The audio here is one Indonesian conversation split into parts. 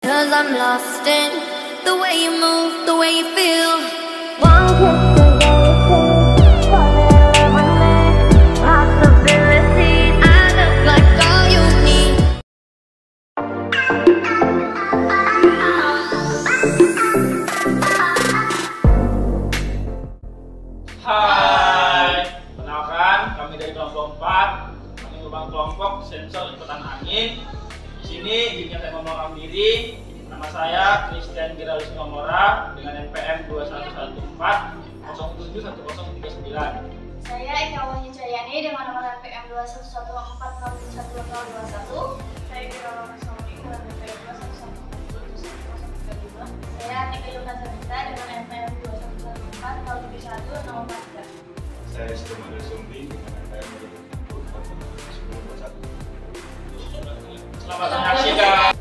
'Cause I'm lost in the way you move, the way you feel. One kiss away, forever possibilities. I look like all you need. Hai, kenalkan kami dari kelompok 4. Kami merupakan kelompok sensor ikutan angin. Di sini izinkan saya ngomong diri. Nama saya Christian Giralus Nomora dengan NPM 2114071039. Saya Eka Wahyu Cahyani dengan nomor NPM 2114011021. Saya Gira Lama Somi dengan NPM 21140135. Saya Tika Yulka Sabita dengan NPM 21140143. Saya Sumada Sumbi dengan NPM 2020-1021. Selamat menyaksikan.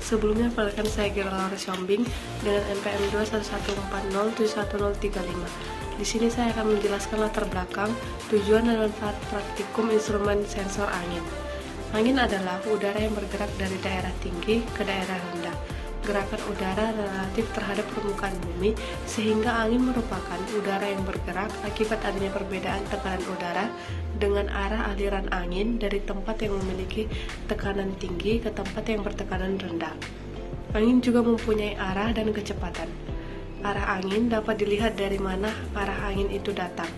Sebelumnya, perkenalkan saya Gira Laura Siombing dengan NPM 2110711035. Di sini saya akan menjelaskan latar belakang, tujuan dan manfaat praktikum instrumen sensor angin. Angin adalah udara yang bergerak dari daerah tinggi ke daerah rendah. Gerakan udara relatif terhadap permukaan bumi, sehingga angin merupakan udara yang bergerak akibat adanya perbedaan tekanan udara dengan arah aliran angin dari tempat yang memiliki tekanan tinggi ke tempat yang bertekanan rendah. Angin juga mempunyai arah dan kecepatan. Arah angin dapat dilihat dari mana arah angin itu datang.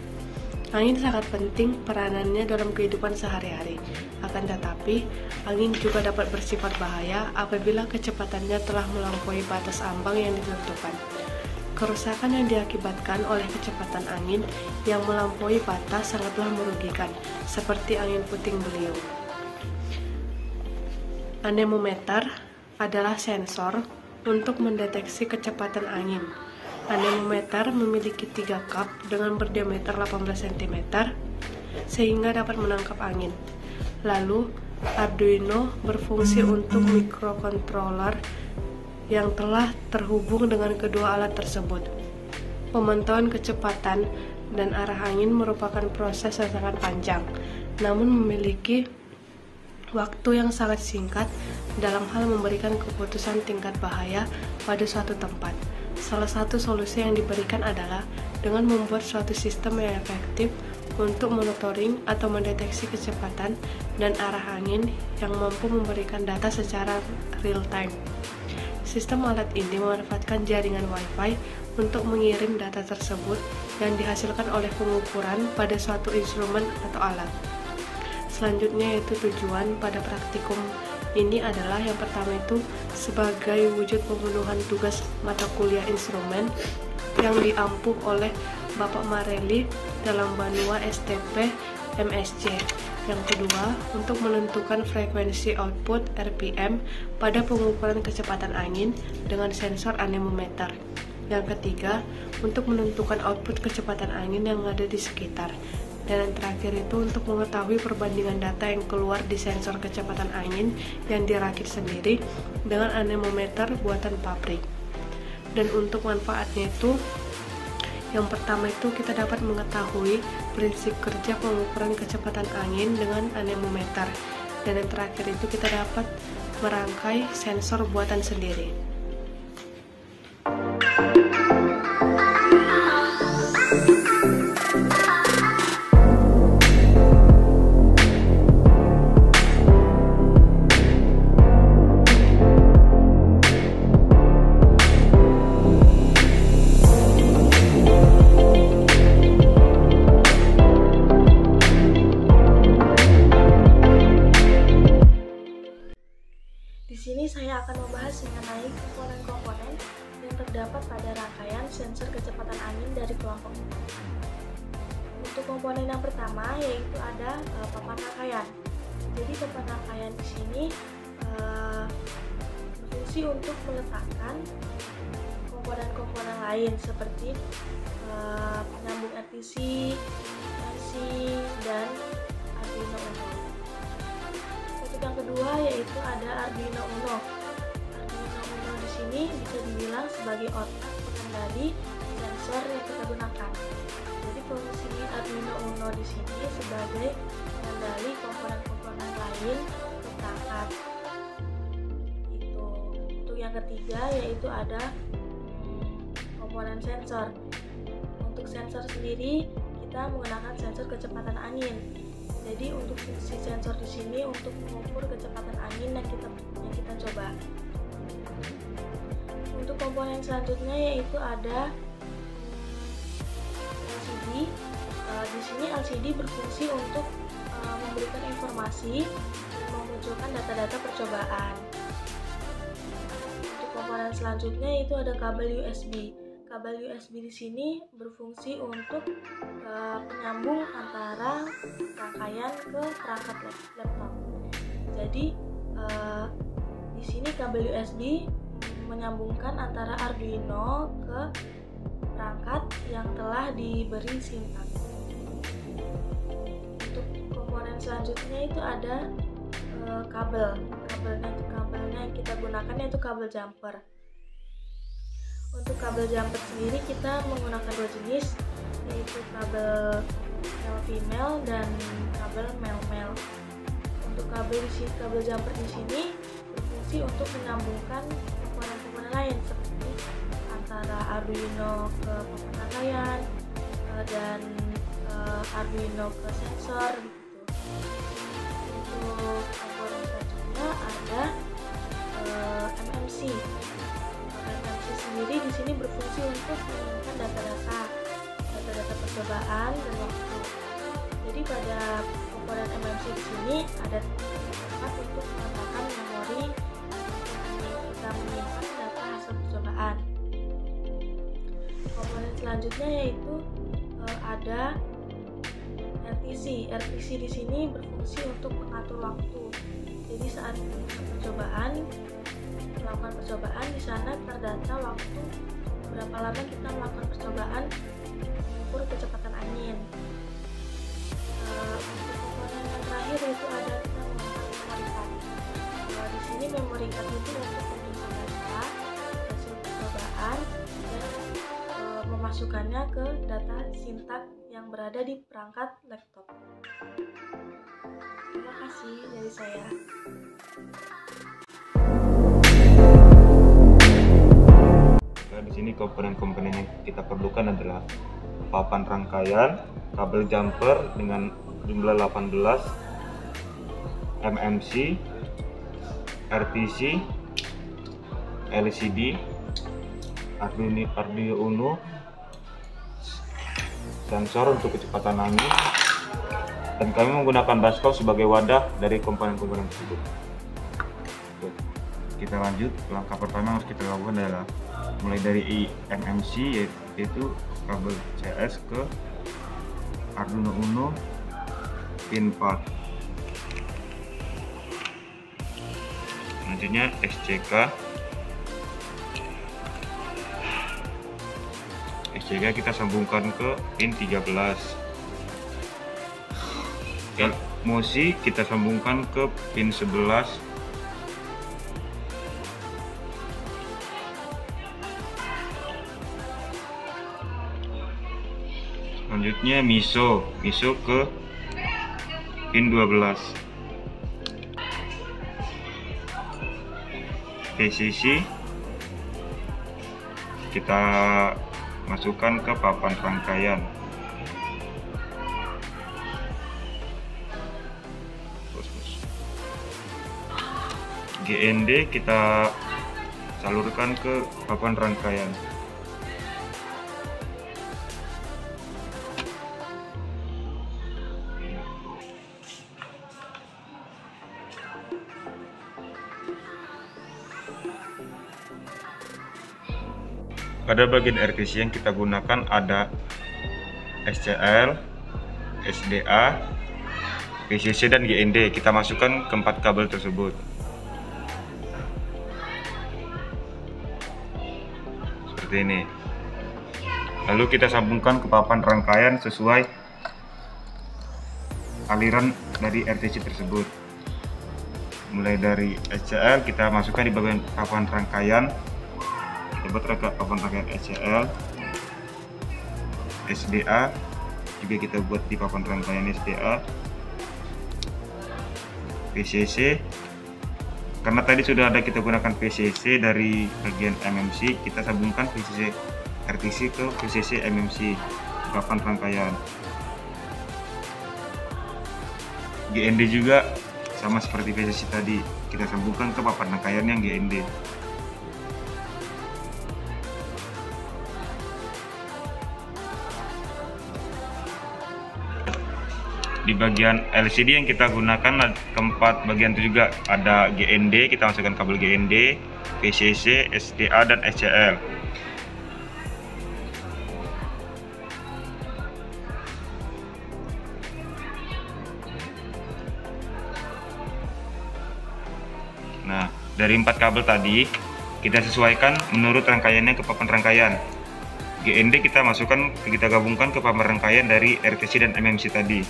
Angin sangat penting peranannya dalam kehidupan sehari-hari. Akan tetapi, angin juga dapat bersifat bahaya apabila kecepatannya telah melampaui batas ambang yang ditentukan. Kerusakan yang diakibatkan oleh kecepatan angin yang melampaui batas sangatlah merugikan, seperti angin puting beliung. Anemometer adalah sensor untuk mendeteksi kecepatan angin. Anemometer memiliki 3 kap dengan berdiameter 18 cm sehingga dapat menangkap angin. Lalu, Arduino berfungsi untuk microcontroller yang telah terhubung dengan kedua alat tersebut. Pemantauan kecepatan dan arah angin merupakan proses yang sangat panjang, namun memiliki waktu yang sangat singkat dalam hal memberikan keputusan tingkat bahaya pada suatu tempat. Salah satu solusi yang diberikan adalah dengan membuat suatu sistem yang efektif untuk monitoring atau mendeteksi kecepatan dan arah angin yang mampu memberikan data secara real time. Sistem alat ini memanfaatkan jaringan Wi-Fi untuk mengirim data tersebut yang dihasilkan oleh pengukuran pada suatu instrumen atau alat. Selanjutnya yaitu tujuan pada praktikum ini adalah yang pertama itu sebagai wujud pemenuhan tugas mata kuliah instrumen yang diampuh oleh Bapak Mareli dalam Banua STP MSc. Yang kedua, untuk menentukan frekuensi output RPM pada pengukuran kecepatan angin dengan sensor anemometer. Yang ketiga, untuk menentukan output kecepatan angin yang ada di sekitar. Dan yang terakhir itu untuk mengetahui perbandingan data yang keluar di sensor kecepatan angin yang dirakit sendiri dengan anemometer buatan pabrik. Dan untuk manfaatnya itu, yang pertama itu kita dapat mengetahui prinsip kerja pengukuran kecepatan angin dengan anemometer. Dan yang terakhir itu kita dapat merangkai sensor buatan sendiri. Di sini saya akan membahas mengenai komponen-komponen yang terdapat pada rangkaian sensor kecepatan angin dari kelompok 4. Untuk komponen yang pertama yaitu ada papan rangkaian. Jadi papan rangkaian di sini berfungsi untuk meletakkan komponen-komponen lain seperti penyambung RTC, RC, dan Arduino Uno. Untuk yang kedua yaitu ada Arduino Uno. Arduino Uno di sini bisa dibilang sebagai otak pengendali sensor yang kita gunakan. Jadi fungsi Arduino Uno di sini sebagai pengendali komponen-komponen lain perangkat. Itu. Untuk yang ketiga yaitu ada komponen sensor. Untuk sensor sendiri kita menggunakan sensor kecepatan angin. Jadi untuk fungsi sensor di sini untuk mengukur kecepatan angin yang kita coba. Untuk komponen selanjutnya yaitu ada LCD. Di sini LCD berfungsi untuk memberikan informasi dan memunculkan data-data percobaan. Untuk komponen selanjutnya itu ada kabel USB. Kabel USB di sini berfungsi untuk penyambung antara rangkaian ke perangkat laptop. Jadi di sini kabel USB menyambungkan antara Arduino ke perangkat yang telah diberi SIM tag. Untuk komponen selanjutnya itu ada kabelnya yang kita gunakan yaitu kabel jumper. Untuk kabel jumper sendiri kita menggunakan dua jenis, yaitu kabel male female dan kabel male male. Untuk kabel jumper di sini berfungsi untuk menyambungkan komponen-komponen lain seperti antara Arduino ke papan rangkaian dan Arduino ke sensor gitu. Untuk komponen selanjutnya ada MMC. MMC sendiri di sini berfungsi untuk mengirimkan data-data percobaan dan waktu. Jadi pada komponen MMC di sini ada tempat untuk menambahkan memori yang kita menyimpan data hasil percobaan. Komponen selanjutnya yaitu ada RTC. RTC di sini berfungsi untuk mengatur waktu. Jadi saat melakukan percobaan di sana terdata waktu berapa lama kita melakukan percobaan mengukur kecepatan angin. Untuk komponen yang terakhir itu ada kita menggunakan memory card. Di sini memory card itu untuk menyimpan data hasil percobaan dan memasukkannya ke data SIM-tag yang berada di perangkat laptop. Terima kasih dari saya. Di sini komponen-komponen yang kita perlukan adalah papan rangkaian, kabel jumper dengan jumlah 18, MMC, RTC, LCD, Arduino, sensor untuk kecepatan angin, dan kami menggunakan baskop sebagai wadah dari komponen-komponen tersebut. Kita lanjut, langkah pertama yang harus kita lakukan adalah mulai dari MMC yaitu kabel CS ke Arduino Uno pin 4. Selanjutnya SCK kita sambungkan ke pin 13. MOSI kita sambungkan ke pin 11. Selanjutnya MISO ke pin 12. VCC kita masukkan ke papan rangkaian. GND kita salurkan ke papan rangkaian. Pada bagian RTC yang kita gunakan ada SCL, SDA, VCC dan GND. Kita masukkan keempat kabel tersebut. Seperti ini. Lalu kita sambungkan ke papan rangkaian sesuai aliran dari RTC tersebut. Mulai dari SCL kita masukkan di bagian papan rangkaian. Buat papan rangkaian SCL, SDA juga kita buat di papan rangkaian SDA, VCC, karena tadi sudah ada kita gunakan VCC dari bagian MMC, kita sambungkan VCC RTC ke VCC MMC papan rangkaian. GND juga sama seperti VCC tadi, kita sambungkan ke papan rangkaian yang GND. Di bagian LCD yang kita gunakan keempat bagian itu juga ada GND, kita masukkan kabel GND, VCC, SDA dan SCL. Nah, dari 4 kabel tadi kita sesuaikan menurut rangkaiannya ke papan rangkaian. GND kita masukkan, kita gabungkan ke papan rangkaian dari RTC dan MMC tadi.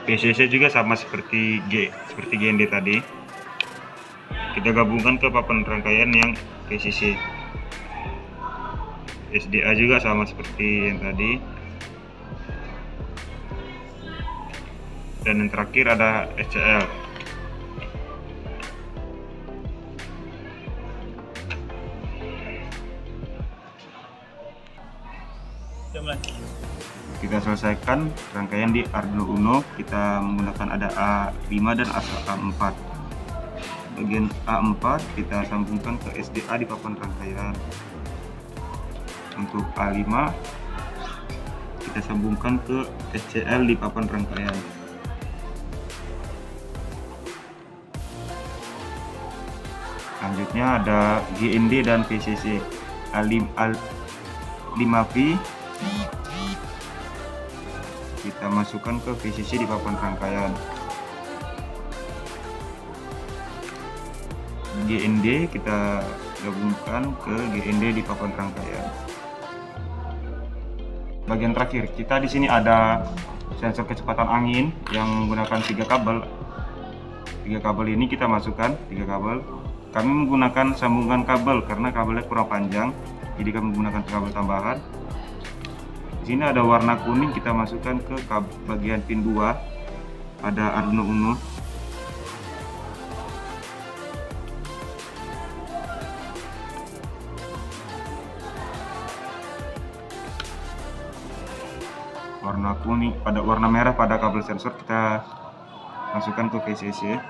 VCC juga sama seperti GND tadi, kita gabungkan ke papan rangkaian yang VCC. SDA juga sama seperti yang tadi, dan yang terakhir ada SCL. Kita selesaikan rangkaian di Arduino Uno, kita menggunakan ada A5 dan A4. Bagian A4 kita sambungkan ke SDA di papan rangkaian. Untuk A5 kita sambungkan ke SCL di papan rangkaian. Selanjutnya ada GND dan VCC. A5V kita masukkan ke VCC di papan rangkaian. GND kita gabungkan ke GND di papan rangkaian. Bagian terakhir, kita di sini ada sensor kecepatan angin yang menggunakan 3 kabel. 3 kabel ini kita masukkan 3 kabel. Kami menggunakan sambungan kabel karena kabelnya kurang panjang, jadi kami menggunakan kabel tambahan. Di sini ada warna kuning, kita masukkan ke bagian pin 2 pada Arduino Uno. Warna kuning pada warna merah pada kabel sensor kita masukkan ke VCC.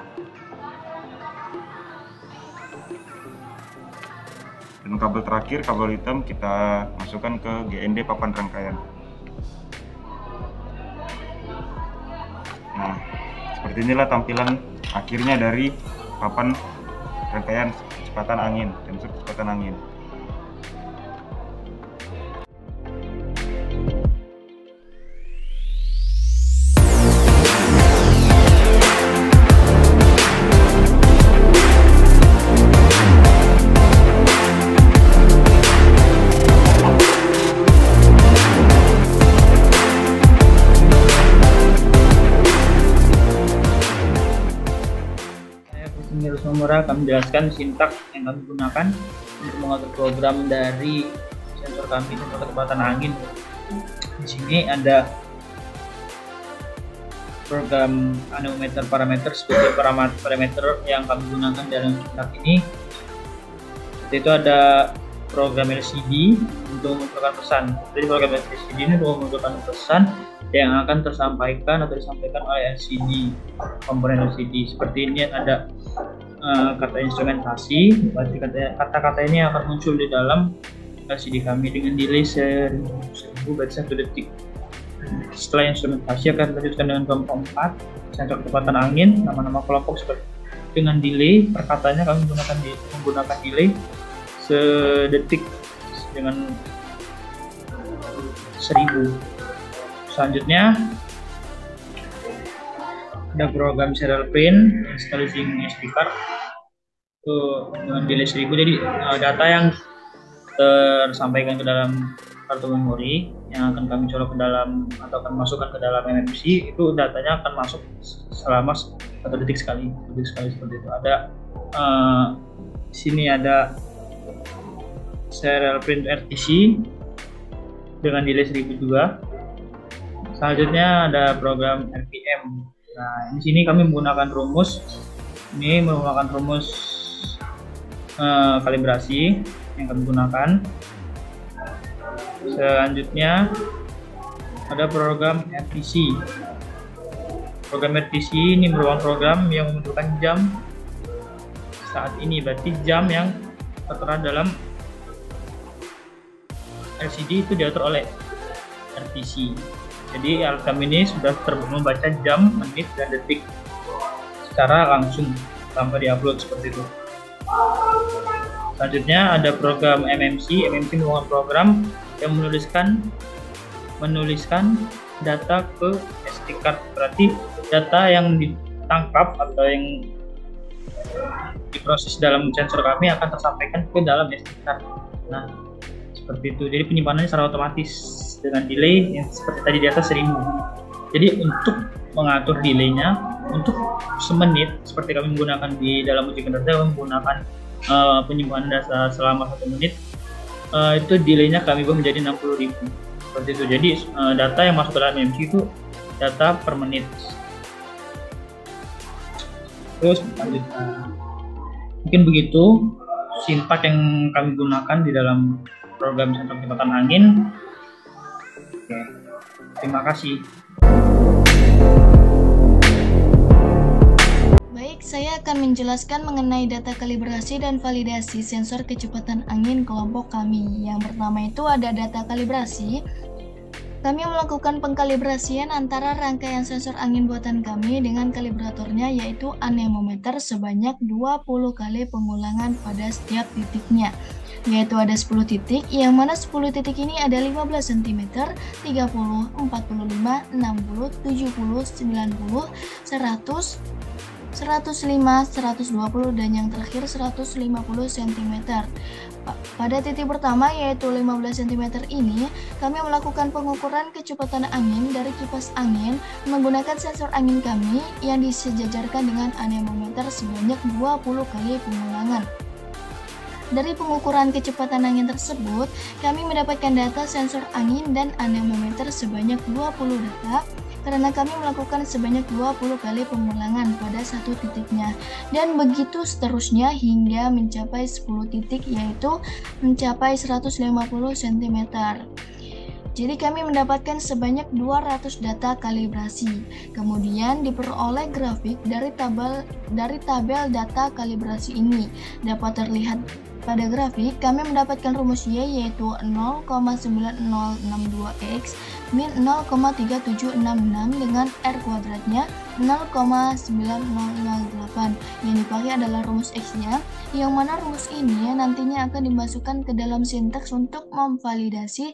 Dan kabel terakhir, kabel hitam, kita masukkan ke GND papan rangkaian. Nah, seperti inilah tampilan akhirnya dari papan rangkaian kecepatan angin, sensor kecepatan angin. Kami jelaskan sintaks yang kami gunakan untuk mengatur program dari sensor kami, sensor kecepatan angin. Di sini ada program anemometer parameter sebagai parameter yang kami gunakan dalam sintaks ini. Itu ada program LCD untuk memunculkan pesan. Jadi program LCD ini untuk memunculkan pesan yang akan tersampaikan atau disampaikan oleh LCD, komponen LCD. Seperti ini ada kata instrumentasi, berarti kata-kata ini akan muncul di dalam LCD kami dengan delay 1000 berarti 1 detik. Setelah instrumentasi akan dilanjutkan dengan kelompok 4, sensor kecepatan angin, nama-nama kelompok seperti dengan delay perkataannya kami menggunakan delay sedetik dengan 1000. Selanjutnya ada program serial print installing SD card dengan delay 1000. Jadi data yang tersampaikan ke dalam kartu memori yang akan kami colok ke dalam atau akan masukkan ke dalam MMC, itu datanya akan masuk selama 1 detik sekali seperti itu. Ada sini ada serial print RTC dengan delay 1000 juga. Selanjutnya ada program RPM. Nah, di sini kami menggunakan rumus. Ini menggunakan rumus kalibrasi yang kami gunakan. Selanjutnya ada program RTC. Program RTC ini merupakan program yang menentukan jam saat ini, berarti jam yang tertera dalam LCD itu diatur oleh RTC. Jadi alat kami ini sudah membaca jam, menit, dan detik secara langsung tanpa diupload seperti itu. Selanjutnya ada program MMC. MMC merupakan program yang menuliskan data ke SD card. Berarti data yang ditangkap atau yang diproses dalam sensor kami akan tersampaikan ke dalam SD card. Nah, seperti itu. Jadi penyimpanannya secara otomatis dengan delay yang seperti tadi di atas 1000. Jadi untuk mengatur delaynya untuk semenit seperti kami menggunakan di dalam uji kinerja, kami menggunakan penyimpanan data selama 1 menit, itu delaynya kami ubah menjadi 60.000 seperti itu. Jadi data yang masuk ke dalam MMC itu data per menit. Terus lanjutnya mungkin begitu sintak yang kami gunakan di dalam program sensor kecepatan angin. Oke, terima kasih. Baik, saya akan menjelaskan mengenai data kalibrasi dan validasi sensor kecepatan angin kelompok kami. Yang pertama itu ada data kalibrasi. Kami melakukan pengkalibrasian antara rangkaian sensor angin buatan kami dengan kalibratornya, yaitu anemometer sebanyak 20 kali pengulangan pada setiap titiknya. Yaitu ada 10 titik, yang mana 10 titik ini ada 15 cm, 30, 45, 60, 70, 90, 100, 105, 120, dan yang terakhir 150 cm. Pada titik pertama yaitu 15 cm ini, kami melakukan pengukuran kecepatan angin dari kipas angin menggunakan sensor angin kami yang disejajarkan dengan anemometer sebanyak 20 kali pengulangan. Dari pengukuran kecepatan angin tersebut, kami mendapatkan data sensor angin dan anemometer sebanyak 20 data karena kami melakukan sebanyak 20 kali pengulangan pada satu titiknya, dan begitu seterusnya hingga mencapai 10 titik, yaitu mencapai 150 cm. Jadi kami mendapatkan sebanyak 200 data kalibrasi. Kemudian diperoleh grafik dari tabel data kalibrasi ini. Dapat terlihat pada grafik, kami mendapatkan rumus Y yaitu 0,9062X min 0,3766 dengan R kuadratnya 0,9008. Yang dipakai adalah rumus X-nya, yang mana rumus ini nantinya akan dimasukkan ke dalam sintaks untuk memvalidasi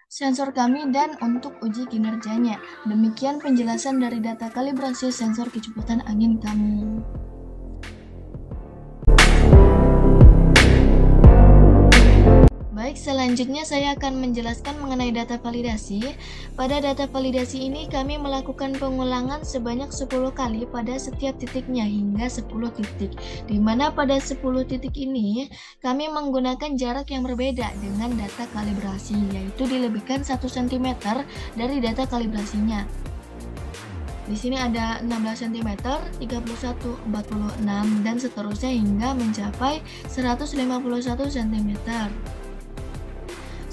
sensor kami dan untuk uji kinerjanya. Demikian penjelasan dari data kalibrasi sensor kecepatan angin kami. Baik, selanjutnya saya akan menjelaskan mengenai data validasi. Pada data validasi ini kami melakukan pengulangan sebanyak 10 kali pada setiap titiknya hingga 10 titik. Di mana pada 10 titik ini kami menggunakan jarak yang berbeda dengan data kalibrasi, yaitu dilebihkan 1 cm dari data kalibrasinya. Di sini ada 16 cm, 31, 46, dan seterusnya hingga mencapai 151 cm.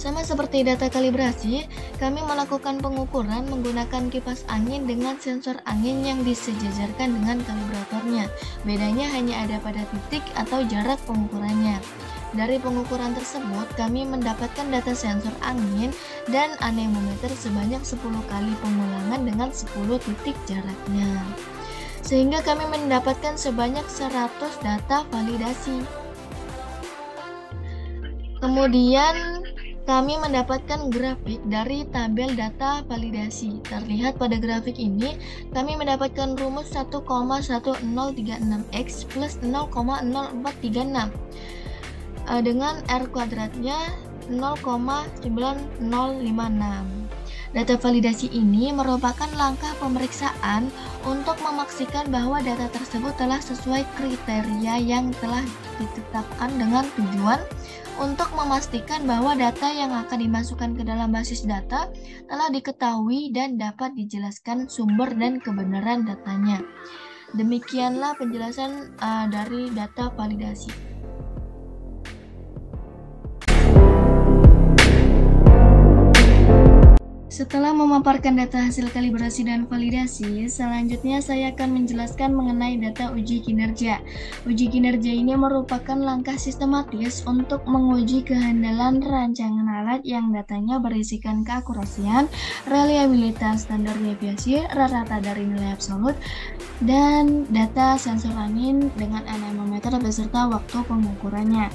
Sama seperti data kalibrasi, kami melakukan pengukuran menggunakan kipas angin dengan sensor angin yang disejajarkan dengan kalibratornya. Bedanya hanya ada pada titik atau jarak pengukurannya. Dari pengukuran tersebut, kami mendapatkan data sensor angin dan anemometer sebanyak 10 kali pengulangan dengan 10 titik jaraknya. Sehingga kami mendapatkan sebanyak 100 data validasi. Kemudian kami mendapatkan grafik dari tabel data validasi. Terlihat pada grafik ini, kami mendapatkan rumus 1,1036X plus 0,0436 dengan R kuadratnya 0,9056. Data validasi ini merupakan langkah pemeriksaan untuk memastikan bahwa data tersebut telah sesuai kriteria yang telah ditetapkan dengan tujuan untuk memastikan bahwa data yang akan dimasukkan ke dalam basis data telah diketahui dan dapat dijelaskan sumber dan kebenaran datanya. Demikianlah penjelasan dari data validasi. Setelah memaparkan data hasil kalibrasi dan validasi, selanjutnya saya akan menjelaskan mengenai data uji kinerja. Uji kinerja ini merupakan langkah sistematis untuk menguji kehandalan rancangan alat yang datanya berisikan keakurasian, reliabilitas, standar deviasi, rata-rata dari nilai absolut, dan data sensor angin dengan anemometer beserta waktu pengukurannya.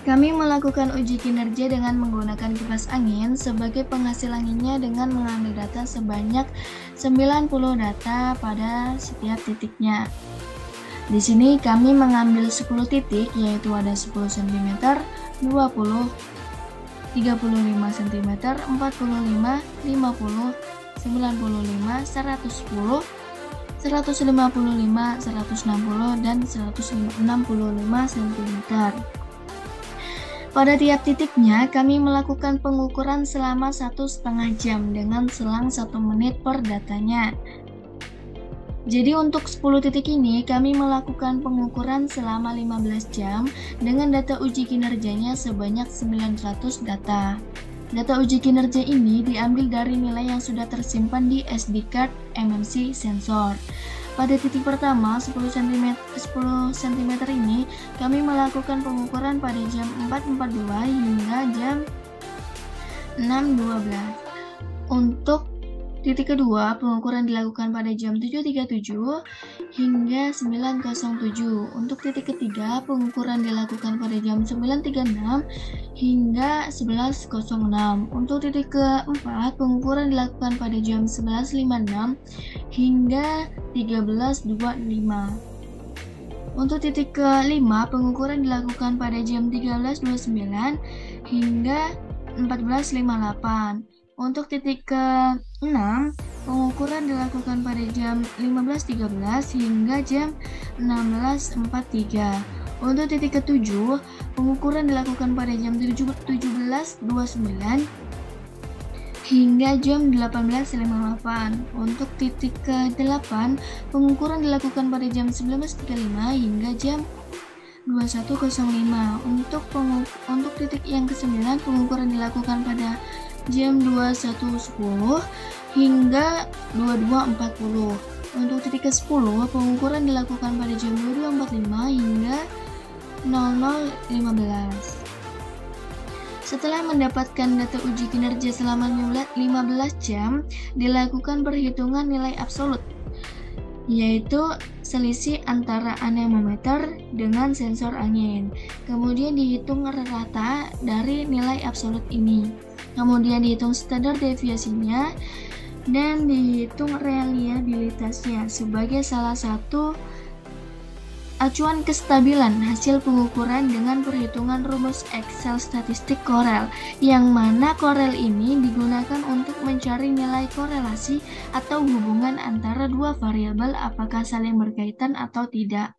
Kami melakukan uji kinerja dengan menggunakan kipas angin sebagai penghasil anginnya dengan mengambil data sebanyak 90 data pada setiap titiknya. Di sini kami mengambil 10 titik, yaitu ada 10 cm, 20, 35 cm, 45, 50, 95, 110, 155, 160, dan 165 cm. Pada tiap titiknya, kami melakukan pengukuran selama 1,5 jam dengan selang 1 menit per datanya. Jadi untuk 10 titik ini, kami melakukan pengukuran selama 15 jam dengan data uji kinerjanya sebanyak 900 data. Data uji kinerja ini diambil dari nilai yang sudah tersimpan di SD card MMC sensor. Pada titik pertama 10 cm ini kami melakukan pengukuran pada jam 4.42 hingga jam 6.12. Untuk titik kedua pengukuran dilakukan pada jam 7.37 hingga 9.07. Untuk titik ketiga pengukuran dilakukan pada jam 9.36 hingga 11.06. Untuk titik keempat pengukuran dilakukan pada jam 11.56 hingga 13.25. Untuk titik kelima pengukuran dilakukan pada jam 13.29 hingga 14.58. Untuk titik ke-6 pengukuran dilakukan pada jam 15.13 hingga jam 16.43. Untuk titik ke-7 pengukuran dilakukan pada jam 17.29 hingga jam 18.58. Untuk titik ke-8 pengukuran dilakukan pada jam 19.35 hingga jam 21.05. Untuk titik yang ke-9 pengukuran dilakukan pada jam 21.10 hingga 22.40. Untuk titik ke-10 pengukuran dilakukan pada jam 22.45 hingga 00.15. Setelah mendapatkan data uji kinerja selama 15 jam, dilakukan perhitungan nilai absolut, yaitu selisih antara anemometer dengan sensor angin. Kemudian dihitung rata dari nilai absolut ini. Kemudian dihitung standar deviasinya dan dihitung reliabilitasnya sebagai salah satu acuan kestabilan hasil pengukuran dengan perhitungan rumus Excel statistik Corel, yang mana Corel ini digunakan untuk mencari nilai korelasi atau hubungan antara dua variabel apakah saling berkaitan atau tidak.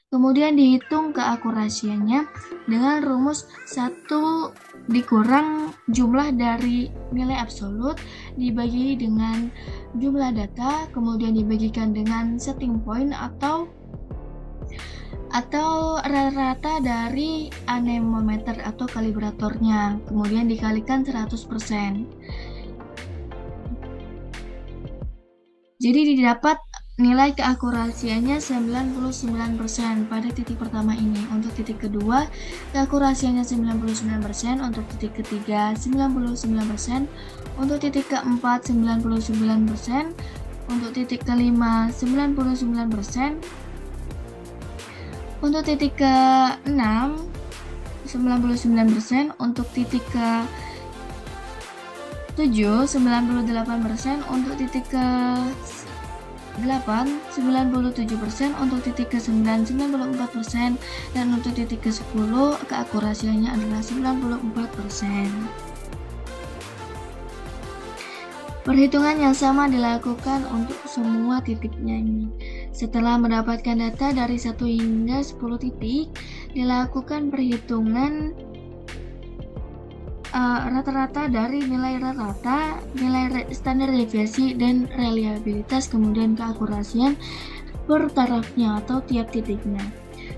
Kemudian dihitung keakurasiannya dengan rumus 1 dikurang jumlah dari nilai absolut dibagi dengan jumlah data, kemudian dibagikan dengan setting point atau rata-rata dari anemometer atau kalibratornya, kemudian dikalikan 100%. Jadi didapat nilai keakurasiannya 99% pada titik pertama ini. Untuk titik kedua keakurasiannya 99%, untuk titik ketiga 99%, untuk titik keempat 99%, untuk titik kelima 99%, untuk titik ke-6 99%, untuk titik ke-7 98%, untuk titik ke-8 97%, untuk titik ke-9 94%, dan untuk titik ke-10 keakurasiannya adalah 94%. Perhitungan yang sama dilakukan untuk semua titiknya ini. Setelah mendapatkan data dari 1 hingga 10 titik, dilakukan perhitungan rata-rata dari nilai rata-rata, nilai standar deviasi, dan reliabilitas, kemudian keakurasian per tarafnya atau tiap titiknya.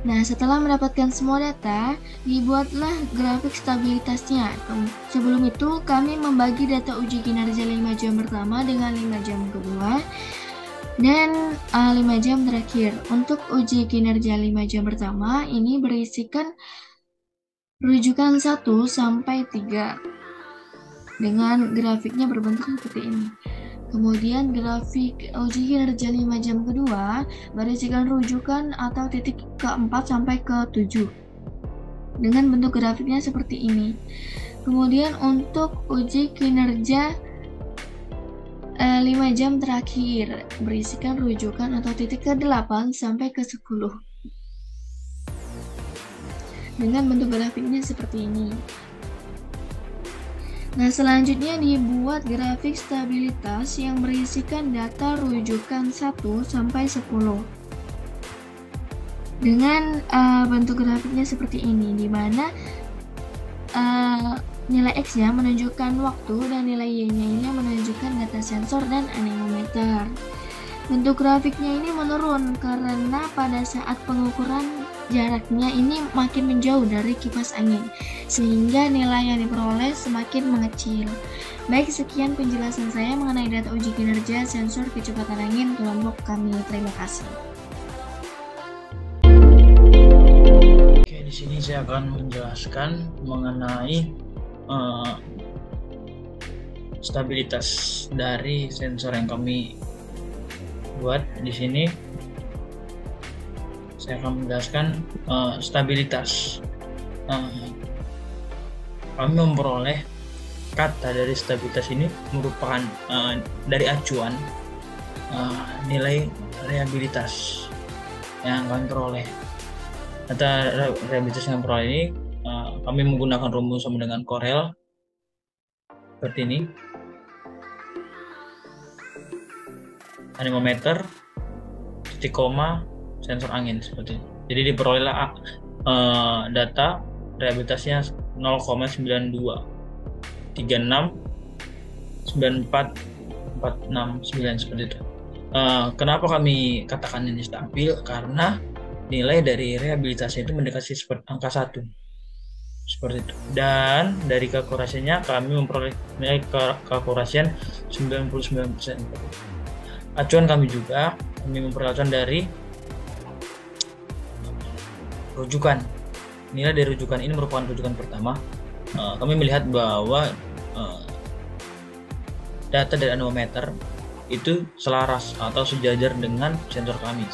Nah, setelah mendapatkan semua data, dibuatlah grafik stabilitasnya. Sebelum itu, kami membagi data uji kinerja 5 jam pertama dengan 5 jam kedua, dan 5 jam terakhir. Untuk uji kinerja 5 jam pertama, ini berisikan rujukan 1 sampai 3 dengan grafiknya berbentuk seperti ini. Kemudian grafik uji kinerja 5 jam kedua berisikan rujukan atau titik ke-4 sampai ke-7 dengan bentuk grafiknya seperti ini. Kemudian untuk uji kinerja 5 jam terakhir berisikan rujukan atau titik ke-8 sampai ke-10 dengan bentuk grafiknya seperti ini. Nah, selanjutnya dibuat grafik stabilitas yang berisikan data rujukan 1 sampai 10 dengan bentuk grafiknya seperti ini, di mana nilai X-nya menunjukkan waktu dan nilai Y-nya ini menunjukkan data sensor dan anemometer. Bentuk grafiknya ini menurun karena pada saat pengukuran jaraknya ini makin menjauh dari kipas angin, sehingga nilai yang diperoleh semakin mengecil. Baik, sekian penjelasan saya mengenai data uji kinerja sensor kecepatan angin kelompok kami. Terima kasih. Oke, di sini saya akan menjelaskan mengenai stabilitas dari sensor yang kami buat. Di sini saya akan menjelaskan stabilitas. Kami memperoleh kata dari stabilitas ini merupakan dari acuan nilai reliabilitas yang kami peroleh. Data reliabilitas yang peroleh ini kami menggunakan rumus sama dengan Corel seperti ini. Anemometer, titik koma, sensor angin seperti ini. Jadi diperolehlah data reliabilitasnya 0,92 36 94 469 seperti itu. Kenapa kami katakan ini stabil? Karena nilai dari reliabilitasnya itu mendekati angka 1 seperti itu. Dan dari keakurasiannya kami memperoleh nilai keakurasian 99%. Acuan kami juga memperoleh acuan dari rujukan. Nilai dari rujukan ini merupakan rujukan pertama. Kami melihat bahwa data dari anemometer itu selaras atau sejajar dengan sensor kami.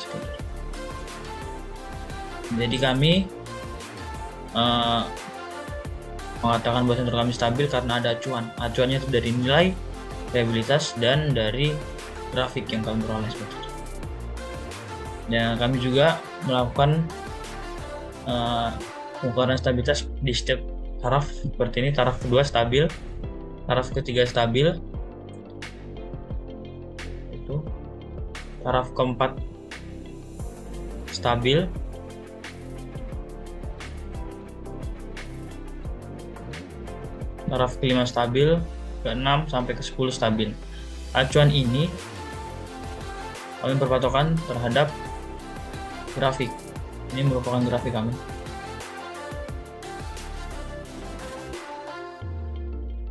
Jadi kami mengatakan bahwa sensor kami stabil karena ada acuan. Acuannya itu dari nilai reliabilitas dan dari grafik yang kami peroleh seperti itu. Dan kami juga melakukan pengukuran stabilitas di setiap taraf seperti ini. Taraf kedua stabil, taraf ketiga stabil, itu taraf keempat stabil, taraf kelima stabil, ke-6 sampai ke-10 stabil. Acuan ini kami berpatokan terhadap grafik. Ini merupakan grafik kami.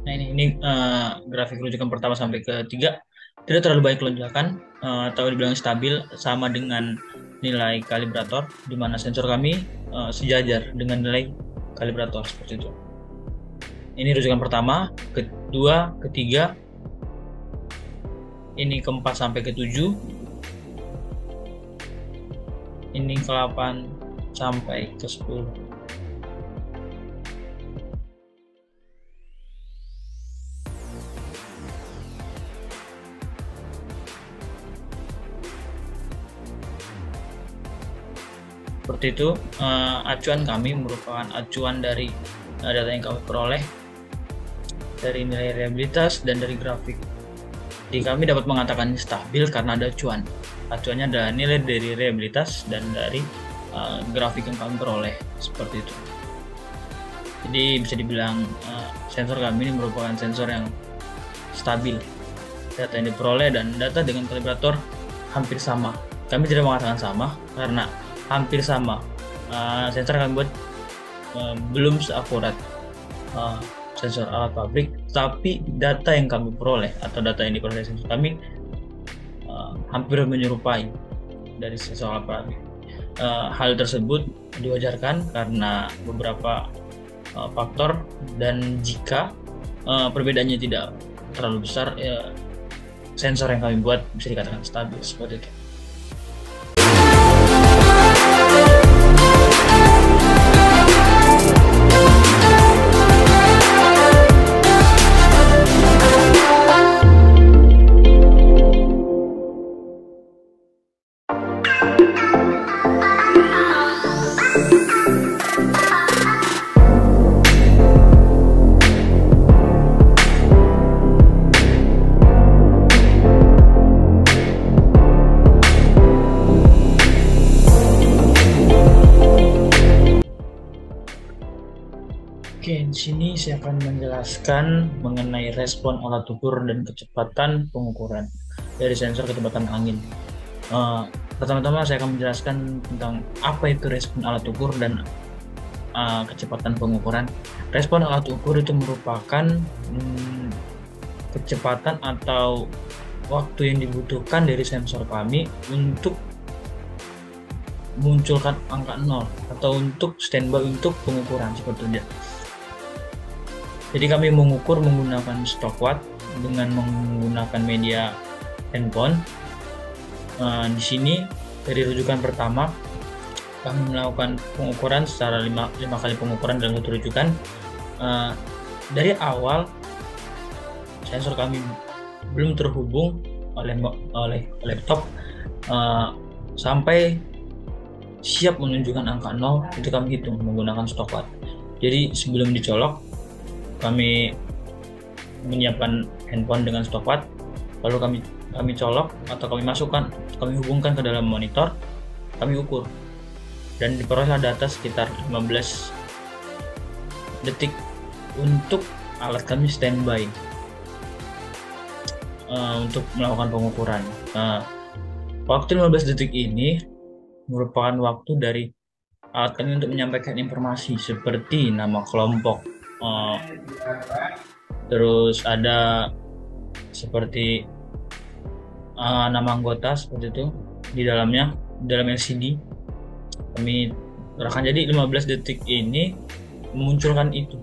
Nah, ini grafik rujukan pertama sampai ke-3. Tidak terlalu banyak lonjakan atau dibilang stabil, sama dengan nilai kalibrator, di mana sensor kami sejajar dengan nilai kalibrator seperti itu. Ini rujukan pertama, kedua, ketiga, ini ke-4 sampai ke-7, ini ke-8 sampai ke-10. Seperti itu. Acuan kami merupakan acuan dari data yang kami peroleh dari nilai reliabilitas dan dari grafik. Jadi kami dapat mengatakan stabil karena ada acuan. Acuannya adalah nilai dari reliabilitas dan dari grafik yang kami peroleh, seperti itu. Jadi bisa dibilang sensor kami ini merupakan sensor yang stabil. Data yang diperoleh dan data dengan kalibrator hampir sama. Kami tidak mengatakan sama karena hampir sama. Sensor kami buat belum seakurat sensor alat pabrik, tapi data yang kami peroleh atau data yang diperoleh sensor kami hampir menyerupai dari sensor alat pabrik. Hal tersebut diwajarkan karena beberapa faktor, dan jika perbedaannya tidak terlalu besar, sensor yang kami buat bisa dikatakan stabil, seperti itu. Oke, di sini saya akan menjelaskan mengenai respon alat ukur dan kecepatan pengukuran dari sensor kecepatan angin. Pertama-tama saya akan menjelaskan tentang apa itu respon alat ukur dan kecepatan pengukuran. Respon alat ukur itu merupakan kecepatan atau waktu yang dibutuhkan dari sensor kami untuk munculkan angka 0 atau untuk standby untuk pengukuran, seperti itu. Jadi kami mengukur menggunakan stopwatch dengan menggunakan media handphone. Di sini dari rujukan pertama kami melakukan pengukuran secara 5 kali pengukuran dalam satu rujukan. Dari awal sensor kami belum terhubung oleh laptop sampai siap menunjukkan angka 0, itu kami hitung menggunakan stopwatch. Jadi sebelum dicolok kami menyiapkan handphone dengan stopwatch, lalu kami colok atau kami masukkan, kami hubungkan ke dalam monitor, kami ukur, dan diperoleh data sekitar 15 detik untuk alat kami standby untuk melakukan pengukuran. Waktu 15 detik ini merupakan waktu dari alat kami untuk menyampaikan informasi seperti nama kelompok, terus ada seperti nama anggota, seperti itu di dalam LCD kami serahkan. Jadi 15 detik ini memunculkan itu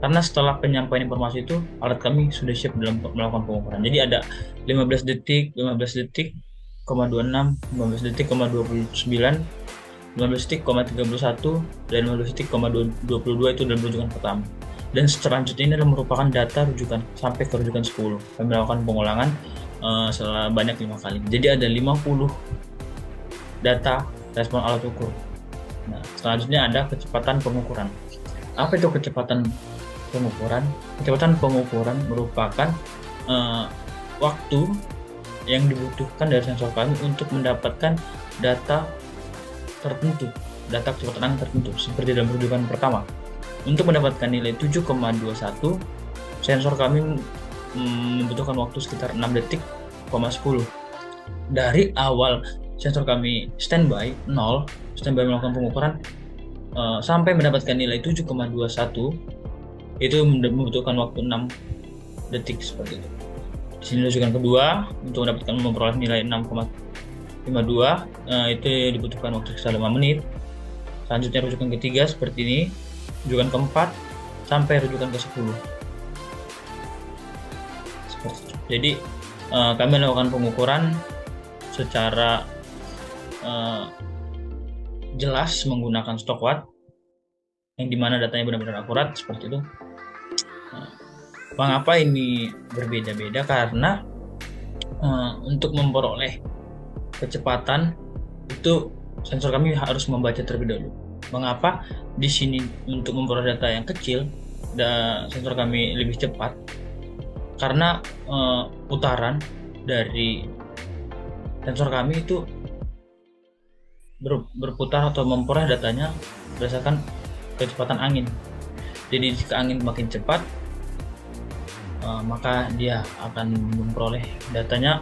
karena setelah penyampaian informasi itu alat kami sudah siap dalam melakukan pengukuran. Jadi ada 15 detik, 15 detik, 26, 15 detik, 29, 15 detik, 31, dan 15 detik, 22 itu dalam rujukan pertama. Dan selanjutnya ini adalah merupakan data rujukan sampai ke rujukan 10. Kami melakukan pengulangan sebanyak 5 kali. Jadi ada 50 data respon alat ukur. Nah, selanjutnya ada kecepatan pengukuran. Apa itu kecepatan pengukuran? Kecepatan pengukuran merupakan waktu yang dibutuhkan dari sensor kami untuk mendapatkan data tertentu, data kecepatan tertentu, seperti dalam rujukan pertama. Untuk mendapatkan nilai 7,21, sensor kami membutuhkan waktu sekitar 6 detik, 10. Dari awal sensor kami standby melakukan pengukuran sampai mendapatkan nilai 7,21, itu membutuhkan waktu 6 detik, seperti itu. Di sini rujukan kedua untuk memperoleh nilai 6,52 itu dibutuhkan waktu sekitar 5 menit. Selanjutnya rujukan ketiga seperti ini, rujukan keempat sampai rujukan ke-10. Seperti itu. Jadi kami melakukan pengukuran secara jelas menggunakan stopwatch yang dimana datanya benar-benar akurat, seperti itu. Mengapa ini berbeda-beda? Karena untuk memperoleh kecepatan itu sensor kami harus membaca terlebih dahulu. Mengapa? Di sini untuk memperoleh data yang kecil, sensor kami lebih cepat karena putaran dari sensor kami itu berputar atau memperoleh datanya berdasarkan kecepatan angin. Jadi jika angin makin cepat, maka dia akan memperoleh datanya,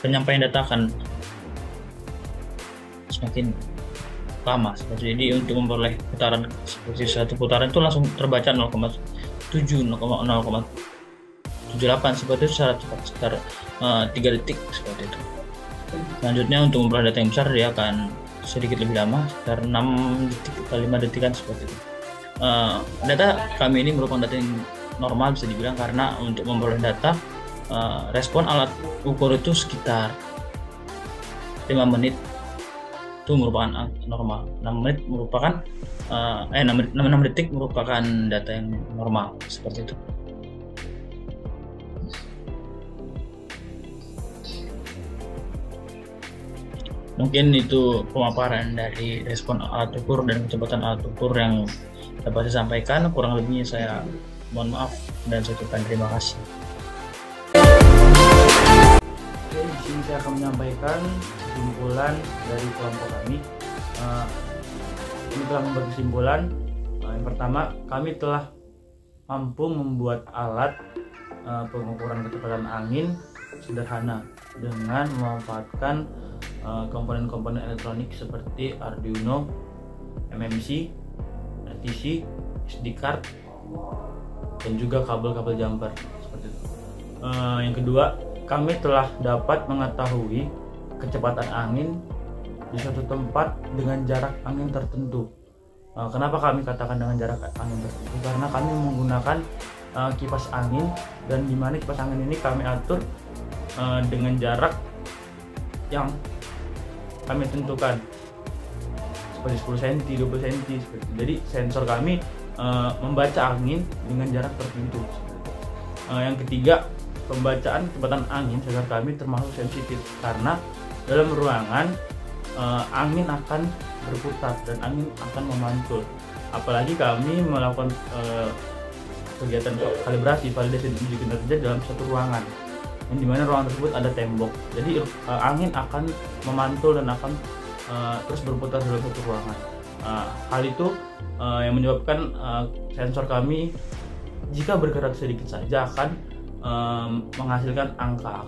penyampaian data akan semakin lama. Jadi untuk memperoleh putaran seperti satu putaran itu langsung terbaca 0,7, 0,78 seperti itu secara cepat, sekitar 3 detik seperti itu. Selanjutnya untuk memperoleh data yang besar dia akan sedikit lebih lama, sekitar 6 detik atau 5 detikan seperti itu. Data kami ini merupakan data yang normal bisa dibilang, karena untuk memperoleh data respon alat ukur itu sekitar 5 menit itu merupakan normal. 6 menit merupakan 6 detik merupakan data yang normal seperti itu. Mungkin itu pemaparan dari respon alat ukur dan kecepatan alat ukur yang dapat saya sampaikan. Kurang lebihnya saya mohon maaf dan saya ucapkan terima kasih. Oke, di sini saya akan menyampaikan kesimpulan dari kelompok kami. Kami telah membuat kesimpulan. Yang pertama, kami telah mampu membuat alat pengukuran kecepatan angin sederhana dengan memanfaatkan komponen-komponen elektronik seperti Arduino, MMC, RTC, SD card, dan juga kabel-kabel jumper seperti itu. Yang kedua, kami telah dapat mengetahui kecepatan angin di suatu tempat dengan jarak angin tertentu. Kenapa kami katakan dengan jarak angin tertentu? Karena kami menggunakan kipas angin, dan di mana kipas angin ini kami atur dengan jarak yang kami tentukan seperti 10 cm, 20 cm seperti itu. Jadi sensor kami membaca angin dengan jarak tertentu. Yang ketiga, pembacaan kecepatan angin sensor kami termasuk sensitif, karena dalam ruangan angin akan berputar dan angin akan memantul. Apalagi kami melakukan kegiatan kalibrasi, validasi dan uji kinerja dalam satu ruangan, yang dimana ruangan tersebut ada tembok. Jadi angin akan memantul dan akan terus berputar dalam satu ruangan. Hal itu yang menyebabkan sensor kami jika bergerak sedikit saja akan menghasilkan angka,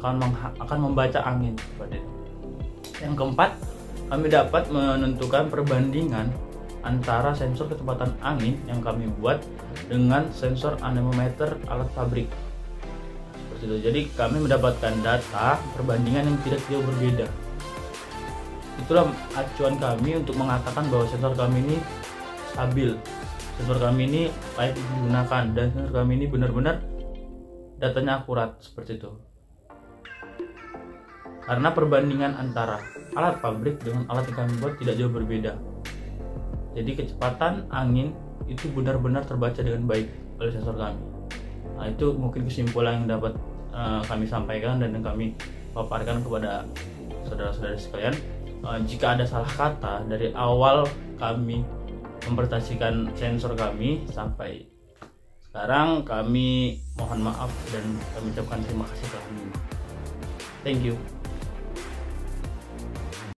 akan membaca angin seperti itu. Yang keempat, kami dapat menentukan perbandingan antara sensor kecepatan angin yang kami buat dengan sensor anemometer alat pabrik. Seperti itu. Jadi kami mendapatkan data perbandingan yang tidak jauh berbeda. Itulah acuan kami untuk mengatakan bahwa sensor kami ini stabil, sensor kami ini layak digunakan, dan sensor kami ini benar-benar datanya akurat seperti itu. Karena perbandingan antara alat pabrik dengan alat yang kami buat tidak jauh berbeda. Jadi kecepatan angin itu benar-benar terbaca dengan baik oleh sensor kami. Nah, itu mungkin kesimpulan yang dapat kami sampaikan dan yang kami paparkan kepada saudara-saudara sekalian. Jika ada salah kata dari awal kami mempresentasikan sensor kami sampai sekarang, kami mohon maaf dan kami ucapkan terima kasih telah menonton. Thank you.